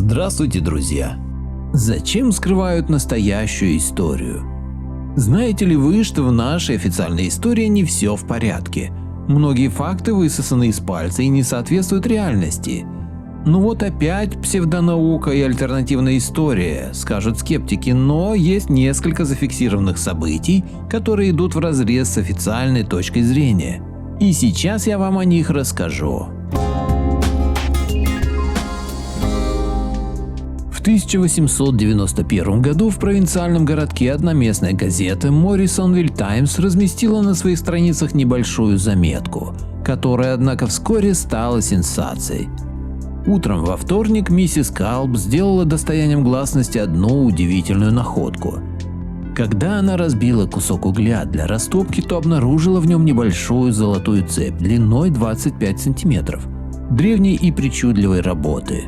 Здравствуйте, друзья! Зачем скрывают настоящую историю? Знаете ли вы, что в нашей официальной истории не все в порядке? Многие факты высосаны из пальца и не соответствуют реальности. Ну вот опять псевдонаука и альтернативная история, скажут скептики, но есть несколько зафиксированных событий, которые идут вразрез с официальной точкой зрения. И сейчас я вам о них расскажу. В 1891 году в провинциальном городке одноместная газета Morrisonville Times разместила на своих страницах небольшую заметку, которая, однако, вскоре стала сенсацией. Утром во вторник миссис Калб сделала достоянием гласности одну удивительную находку. Когда она разбила кусок угля для растопки, то обнаружила в нем небольшую золотую цепь длиной 25 сантиметров, древней и причудливой работы.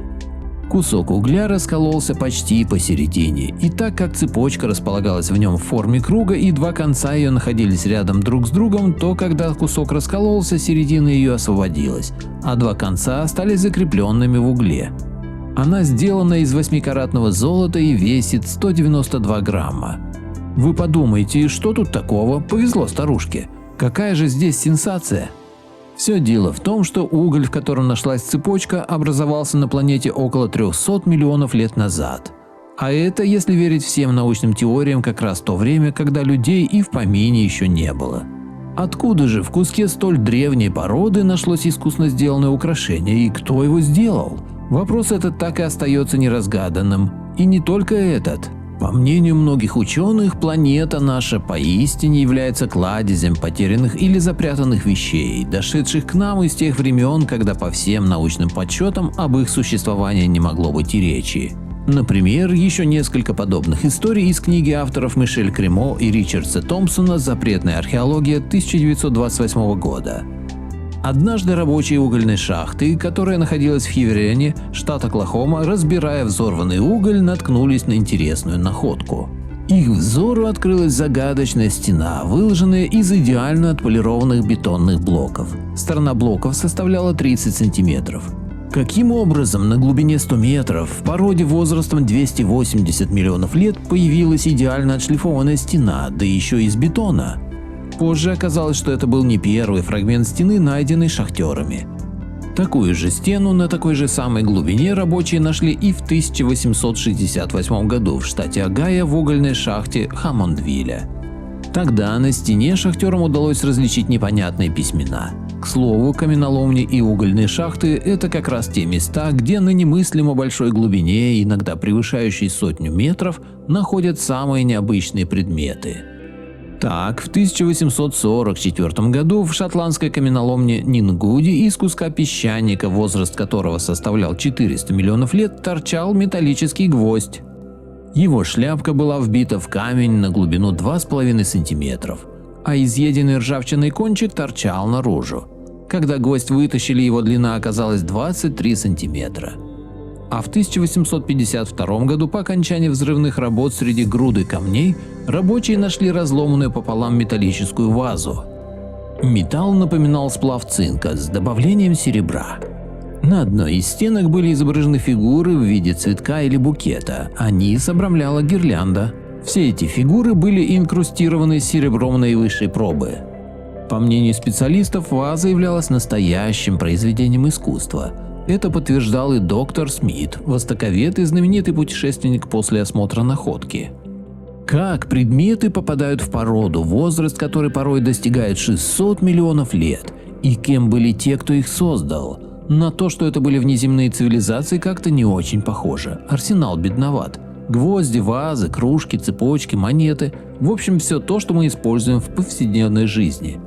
Кусок угля раскололся почти посередине, и так как цепочка располагалась в нем в форме круга и два конца ее находились рядом друг с другом, то когда кусок раскололся, середина ее освободилась, а два конца остались закрепленными в угле. Она сделана из 8-каратного золота и весит 192 грамма. Вы подумайте, что тут такого? Повезло старушке. Какая же здесь сенсация? Все дело в том, что уголь, в котором нашлась цепочка, образовался на планете около 300 миллионов лет назад. А это, если верить всем научным теориям, как раз то время, когда людей и в помине еще не было. Откуда же в куске столь древней породы нашлось искусно сделанное украшение, и кто его сделал? Вопрос этот так и остается неразгаданным. И не только этот. По мнению многих ученых, планета наша поистине является кладезем потерянных или запрятанных вещей, дошедших к нам из тех времен, когда по всем научным подсчетам об их существовании не могло быть и речи. Например, еще несколько подобных историй из книги авторов Мишель Кремо и Ричарда Томпсона «Запретная археология» 1928 года. Однажды рабочие угольной шахты, которая находилась в Хеверене, штат Оклахома, разбирая взорванный уголь, наткнулись на интересную находку. Их взору открылась загадочная стена, выложенная из идеально отполированных бетонных блоков. Сторона блоков составляла 30 сантиметров. Каким образом на глубине 100 метров в породе возрастом 280 миллионов лет появилась идеально отшлифованная стена, да еще из бетона? Позже оказалось, что это был не первый фрагмент стены, найденный шахтерами. Такую же стену на такой же самой глубине рабочие нашли и в 1868 году в штате Огайо в угольной шахте Хаммондвилля. Тогда на стене шахтерам удалось различить непонятные письмена. К слову, каменоломни и угольные шахты – это как раз те места, где на немыслимо большой глубине, иногда превышающей 100 метров, находят самые необычные предметы. Так, в 1844 году в шотландской каменоломне Нингуди из куска песчаника, возраст которого составлял 400 миллионов лет, торчал металлический гвоздь. Его шляпка была вбита в камень на глубину 2,5 сантиметров, а изъеденный ржавчиной кончик торчал наружу. Когда гвоздь вытащили, его длина оказалась 23 сантиметра. А в 1852 году по окончании взрывных работ среди груды камней рабочие нашли разломанную пополам металлическую вазу. Металл напоминал сплав цинка с добавлением серебра. На одной из стенок были изображены фигуры в виде цветка или букета, а низ обрамляла гирлянда. Все эти фигуры были инкрустированы серебром наивысшей пробы. По мнению специалистов, ваза являлась настоящим произведением искусства. Это подтверждал и доктор Смит, востоковед и знаменитый путешественник после осмотра находки. Как предметы попадают в породу, возраст которой порой достигает 600 миллионов лет, и кем были те, кто их создал? На то, что это были внеземные цивилизации, как-то не очень похоже. Арсенал бедноват. Гвозди, вазы, кружки, цепочки, монеты – в общем, все то, что мы используем в повседневной жизни.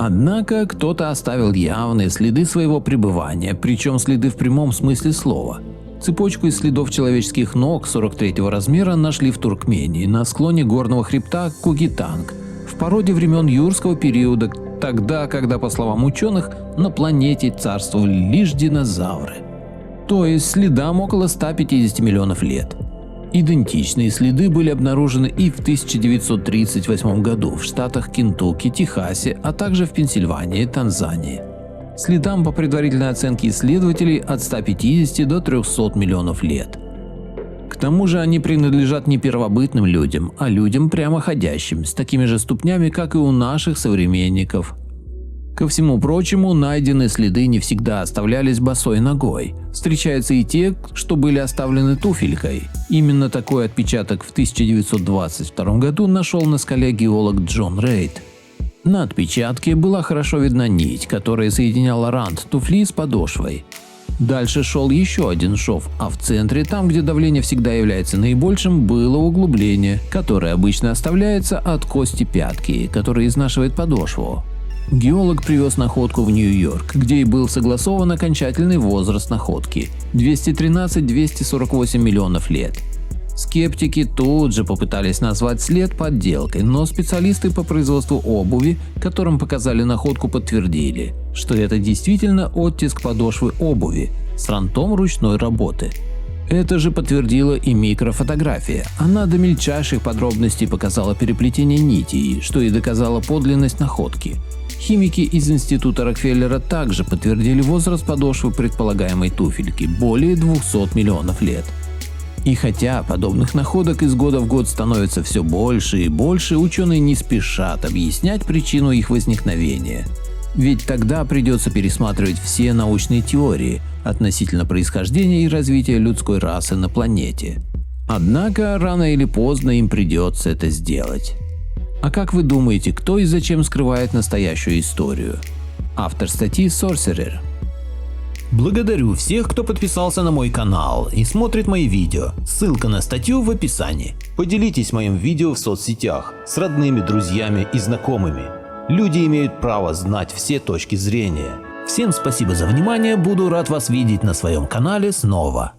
Однако кто-то оставил явные следы своего пребывания, причем следы в прямом смысле слова. Цепочку из следов человеческих ног 43-го размера нашли в Туркмении на склоне горного хребта Кугитанг в породе времен юрского периода, тогда, когда, по словам ученых, на планете царствовали лишь динозавры. То есть следам около 150 миллионов лет. Идентичные следы были обнаружены и в 1938 году в штатах Кентукки, Техасе, а также в Пенсильвании и Танзании. Следам по предварительной оценке исследователей от 150 до 300 миллионов лет. тому же они принадлежат не первобытным людям, а людям прямоходящим, с такими же ступнями, как и у наших современников. Ко всему прочему, найденные следы не всегда оставлялись босой ногой. Встречаются и те, что были оставлены туфелькой. Именно такой отпечаток в 1922 году нашел на скале геолог Джон Рейд. На отпечатке была хорошо видна нить, которая соединяла рант туфли с подошвой. Дальше шел еще один шов, а в центре, там где давление всегда является наибольшим, было углубление, которое обычно оставляется от кости пятки, которая изнашивает подошву. Геолог привез находку в Нью-Йорк, где и был согласован окончательный возраст находки – 213-248 миллионов лет. Скептики тут же попытались назвать след подделкой, но специалисты по производству обуви, которым показали находку, подтвердили, что это действительно оттиск подошвы обуви с рантом ручной работы. Это же подтвердила и микрофотография. Она до мельчайших подробностей показала переплетение нитей, что и доказало подлинность находки. Химики из института Рокфеллера также подтвердили возраст подошвы предполагаемой туфельки – более 200 миллионов лет. И хотя подобных находок из года в год становится все больше и больше, ученые не спешат объяснять причину их возникновения. Ведь тогда придется пересматривать все научные теории относительно происхождения и развития людской расы на планете. Однако рано или поздно им придется это сделать. А как вы думаете, кто и зачем скрывает настоящую историю? Автор статьи Sorcerer. Благодарю всех, кто подписался на мой канал и смотрит мои видео. Ссылка на статью в описании. Поделитесь моим видео в соцсетях с родными, друзьями и знакомыми. Люди имеют право знать все точки зрения. Всем спасибо за внимание, буду рад вас видеть на своем канале снова.